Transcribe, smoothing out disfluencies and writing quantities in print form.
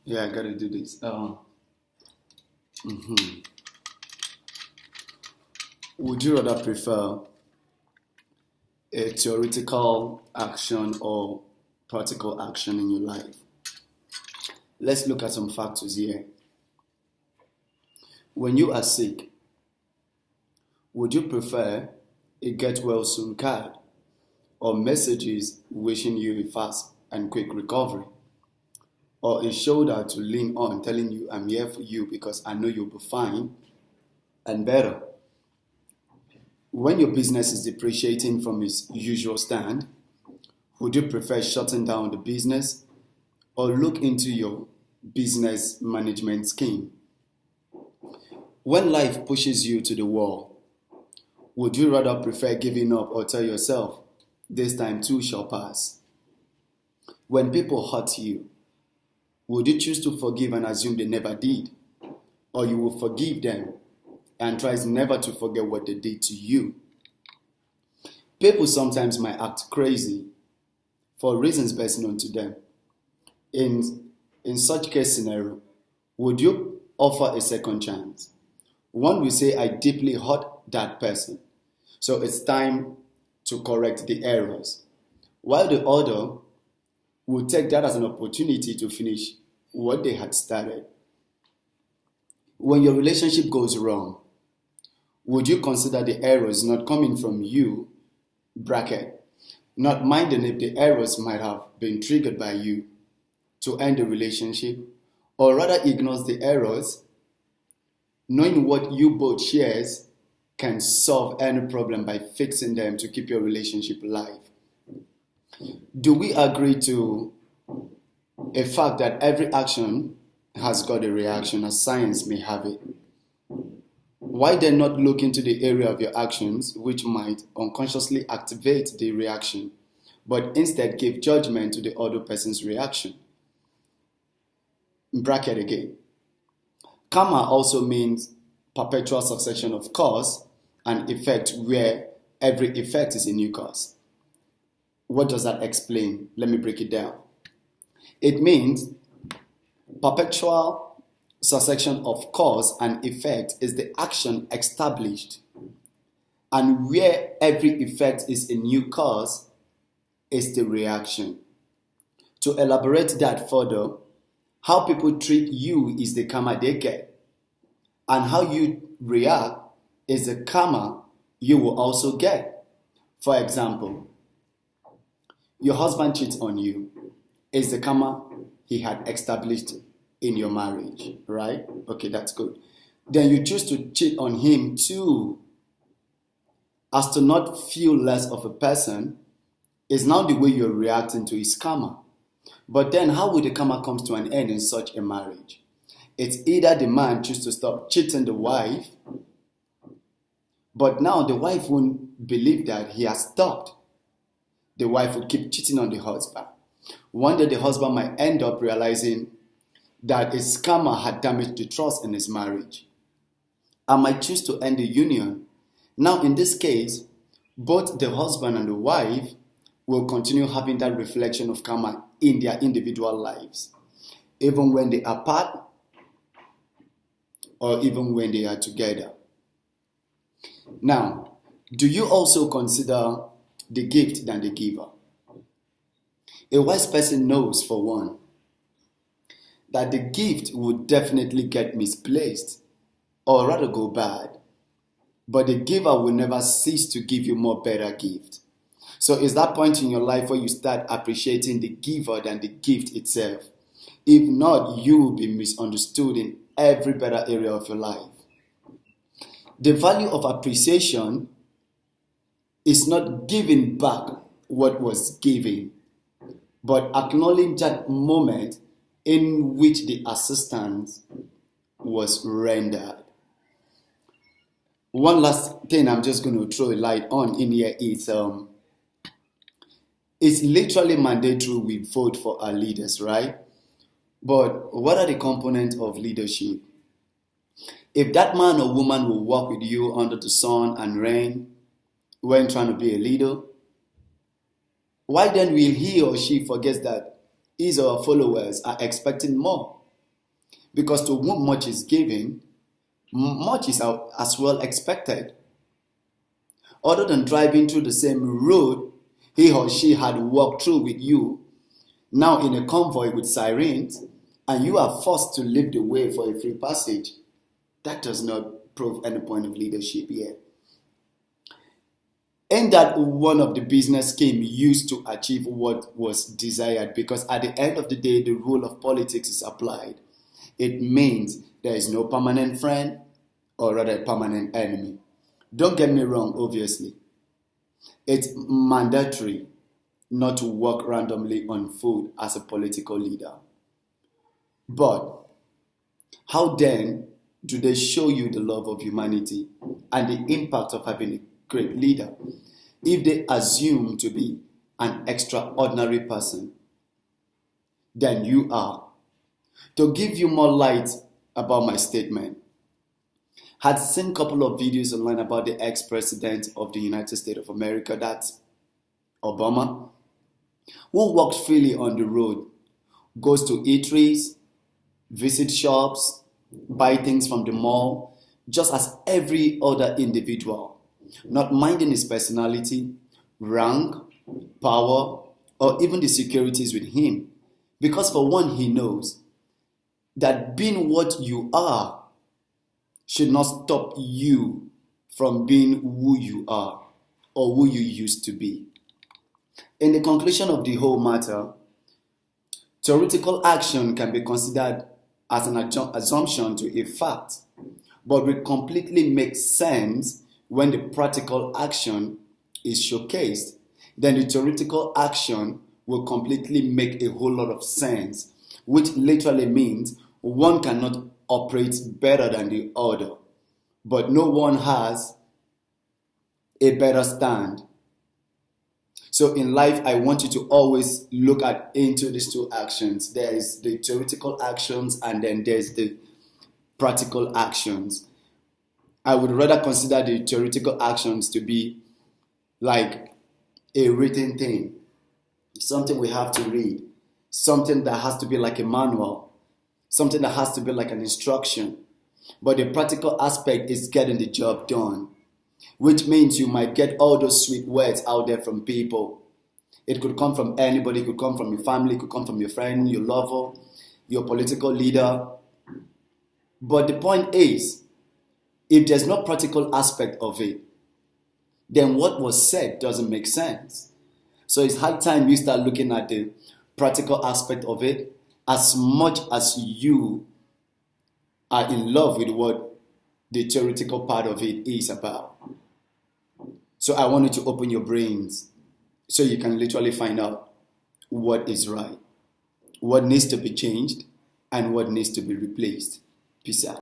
Yeah, I gotta do this. Mhm. Would you rather prefer a theoretical action or practical action in your life? Let's look at some factors here. When you are sick, would you prefer a get well soon card or messages wishing you a fast and quick recovery? Or a shoulder to lean on telling you I'm here for you because I know you'll be fine and better? When your business is depreciating from its usual stand, would you prefer shutting down the business or look into your business management scheme? When life pushes you to the wall, would you rather prefer giving up or tell yourself, this time too shall pass? When people hurt you, would you choose to forgive and assume they never did? Or you will forgive them and try never to forget what they did to you? People sometimes might act crazy for reasons best known to them. In such case scenario, would you offer a second chance? One will say, I deeply hurt that person, so it's time to correct the errors. While the other will take that as an opportunity to finish what they had started. When your relationship goes wrong, would you consider the errors not coming from you, bracket, not minding if the errors might have been triggered by you to end the relationship, or rather ignores the errors, knowing what you both shares can solve any problem by fixing them to keep your relationship alive? Do we agree to a fact that every action has got a reaction as science may have it? Why then not look into the area of your actions which might unconsciously activate the reaction, but instead give judgment to the other person's reaction? Bracket again. Karma also means perpetual succession of cause and effect where every effect is a new cause. What does that explain? Let me break it down. It means perpetual succession of cause and effect is the action established, and where every effect is a new cause is the reaction. To elaborate that further, how people treat you is the karma they get, and how you react is the karma you will also get. For example, your husband cheats on you. Is the karma he had established in your marriage, right? Okay, that's good. Then you choose to cheat on him too, as to not feel less of a person, is now the way you're reacting to his karma. But then how will the karma come to an end in such a marriage? It's either the man chooses to stop cheating the wife, but now the wife won't believe that he has stopped. The wife will keep cheating on the husband. One day the husband might end up realizing that his karma had damaged the trust in his marriage and might choose to end the union. Now in this case, both the husband and the wife will continue having that reflection of karma in their individual lives, even when they are apart or even when they are together. Now, do you also consider the gift than the giver? A wise person knows, for one, that the gift would definitely get misplaced or rather go bad, but the giver will never cease to give you more better gift. So is that point in your life where you start appreciating the giver than the gift itself? If not, you will be misunderstood in every better area of your life. The value of appreciation is not giving back what was given, but acknowledging that moment in which the assistance was rendered. One last thing I'm just going to throw a light on in here is it's literally mandatory we vote for our leaders, right? But what are the components of leadership? If that man or woman will walk with you under the sun and rain when trying to be a leader, why then will he or she forget that his or her followers are expecting more? Because to whom much is given, much is as well expected. Other than driving through the same road he or she had walked through with you, now in a convoy with sirens, and you are forced to leave the way for a free passage, that does not prove any point of leadership here. Ain't that one of the business scheme used to achieve what was desired? Because at the end of the day, the rule of politics is applied. It means there is no permanent friend, or rather a permanent enemy. Don't get me wrong, obviously. It's mandatory not to work randomly on food as a political leader. But how then do they show you the love of humanity and the impact of having a great leader if they assume to be an extraordinary person than you are? To give you more light about my statement, had seen a couple of videos online about the ex-president of the United States of America, that's Obama, who walks freely on the road, goes to eateries, visit shops, buy things from the mall, just as every other individual, not minding his personality, rank, power, or even the securities with him. Because for one, he knows that being what you are should not stop you from being who you are or who you used to be. In the conclusion of the whole matter, theoretical action can be considered as an assumption to a fact, but will completely make sense when the practical action is showcased. Then the theoretical action will completely make a whole lot of sense, which literally means one cannot operate better than the other, but no one has a better stand. So in life, I want you to always look into these two actions. There is the theoretical actions and then there's the practical actions. I would rather consider the theoretical actions to be like a written thing, something we have to read, something that has to be like a manual, something that has to be like an instruction. But the practical aspect is getting the job done, which means you might get all those sweet words out there from people. It could come from anybody, it could come from your family, it could come from your friend, your lover, your political leader. But the point is, if there's no practical aspect of it, then what was said doesn't make sense. So it's high time you start looking at the practical aspect of it as much as you are in love with what the theoretical part of it is about. So I want you to open your brains so you can literally find out what is right, what needs to be changed, and what needs to be replaced. Peace out.